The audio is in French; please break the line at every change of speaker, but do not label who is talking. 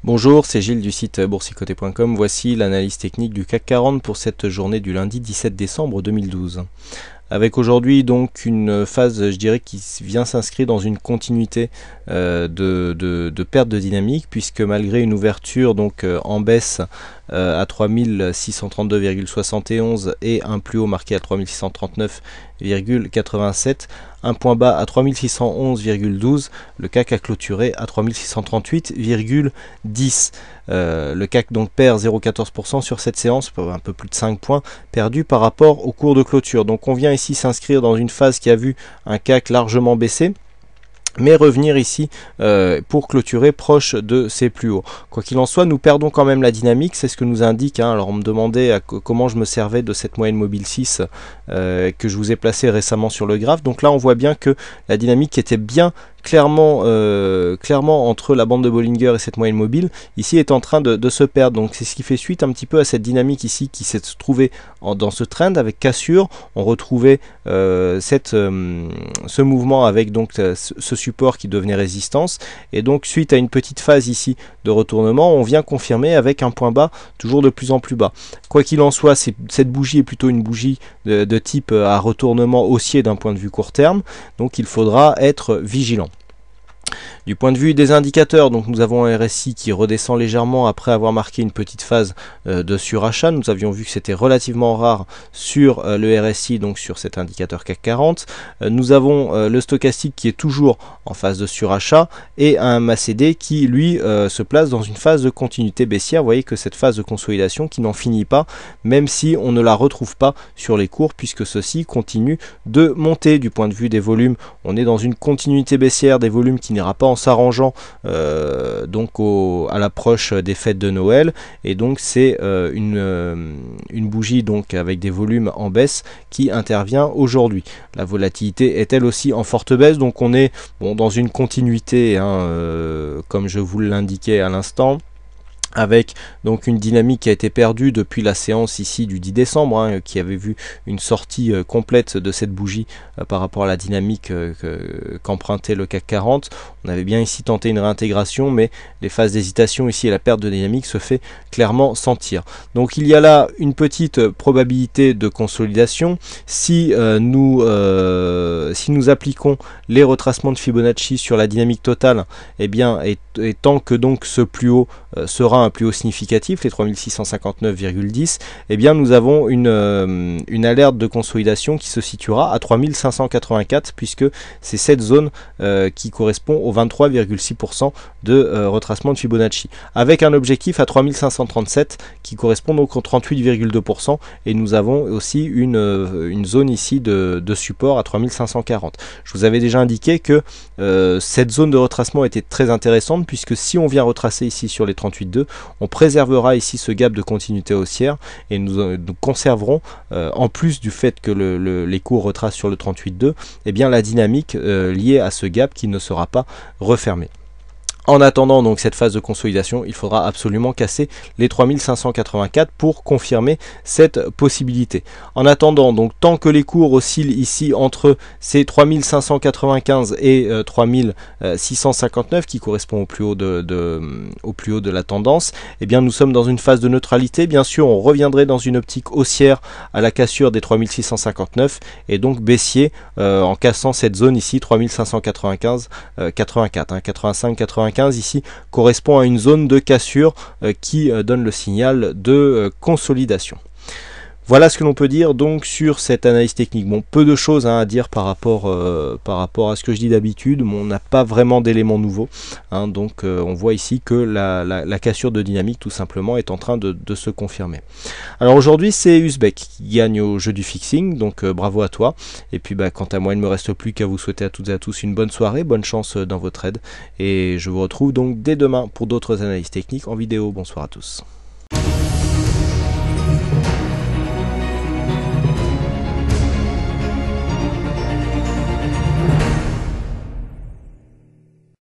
Bonjour, c'est Gilles du site boursicoté.com. Voici l'analyse technique du CAC 40 pour cette journée du lundi 17 décembre 2012. Avec aujourd'hui donc une phase, je dirais, qui vient s'inscrire dans une continuité de perte de dynamique, puisque malgré une ouverture donc en baisse à 3632,71 et un plus haut marqué à 3639,87, un point bas à 3611,12, le CAC a clôturé à 3638,10. Le CAC donc perd 0,14% sur cette séance, un peu plus de 5 points perdus par rapport au cours de clôture. Donc on vient ici s'inscrire dans une phase qui a vu un CAC largement baisser, mais revenir ici pour clôturer proche de ses plus hauts. Quoi qu'il en soit, nous perdons quand même la dynamique, c'est ce que nous indique. Alors on me demandait comment je me servais de cette moyenne mobile 6 que je vous ai placée récemment sur le graphe. Donc là on voit bien que la dynamique était bien clairement entre la bande de Bollinger et cette moyenne mobile, ici est en train de se perdre. Donc c'est ce qui fait suite un petit peu à cette dynamique ici qui s'est trouvée dans ce trend avec cassure. On retrouvait ce mouvement avec donc ce support qui devenait résistance, et donc suite à une petite phase ici de retournement, on vient confirmer avec un point bas toujours de plus en plus bas. Quoi qu'il en soit, cette bougie est plutôt une bougie de type à retournement haussier d'un point de vue court terme, donc il faudra être vigilant. Du point de vue des indicateurs, donc nous avons un RSI qui redescend légèrement après avoir marqué une petite phase de surachat. Nous avions vu que c'était relativement rare sur le RSI, donc sur cet indicateur CAC 40. Nous avons le stochastique qui est toujours en phase de surachat et un MACD qui lui se place dans une phase de continuité baissière. Vous voyez que cette phase de consolidation qui n'en finit pas, même si on ne la retrouve pas sur les cours, puisque ceci continue de monter. Du point de vue des volumes, on est dans une continuité baissière des volumes qui n'ira pas en s'arrangeant donc à l'approche des fêtes de Noël, et donc c'est une bougie donc avec des volumes en baisse qui intervient aujourd'hui. La volatilité est elle aussi en forte baisse, donc on est dans une continuité comme je vous l'indiquais à l'instant, avec donc une dynamique qui a été perdue depuis la séance ici du 10 décembre, qui avait vu une sortie complète de cette bougie par rapport à la dynamique qu'empruntait le CAC 40. On avait bien ici tenté une réintégration, mais les phases d'hésitation ici et la perte de dynamique se fait clairement sentir. Donc il y a là une petite probabilité de consolidation. Si nous appliquons les retracements de Fibonacci sur la dynamique totale, et tant que donc ce plus haut sera un plus haut significatif, les 3659,10, nous avons une alerte de consolidation qui se situera à 3584, puisque c'est cette zone qui correspond au 23,6% de retracement de Fibonacci, avec un objectif à 3537 qui correspond donc au 38,2%, et nous avons aussi une zone ici de support à 3540. Je vous avais déjà indiqué que cette zone de retracement était très intéressante, puisque si on vient retracer ici sur les 38,2, on préservera ici ce gap de continuité haussière, et nous conserverons, en plus du fait que les cours retracent sur le 38,2, la dynamique liée à ce gap qui ne sera pas refermée. En attendant donc cette phase de consolidation, il faudra absolument casser les 3584 pour confirmer cette possibilité. En attendant, donc tant que les cours oscillent ici entre ces 3595 et 3659 qui correspond au plus haut de la tendance, nous sommes dans une phase de neutralité. Bien sûr, on reviendrait dans une optique haussière à la cassure des 3659 et donc baissier en cassant cette zone ici 3595 84, 85 95 ici correspond à une zone de cassure qui donne le signal de consolidation. Voilà ce que l'on peut dire donc sur cette analyse technique. Bon, peu de choses à dire par rapport à ce que je dis d'habitude. On n'a pas vraiment d'éléments nouveaux, donc on voit ici que la cassure de dynamique tout simplement est en train de se confirmer. Alors aujourd'hui c'est Uzbek qui gagne au jeu du fixing, donc bravo à toi. Et puis quant à moi, il ne me reste plus qu'à vous souhaiter à toutes et à tous une bonne soirée, bonne chance dans vos trades, et je vous retrouve donc dès demain pour d'autres analyses techniques en vidéo. Bonsoir à tous.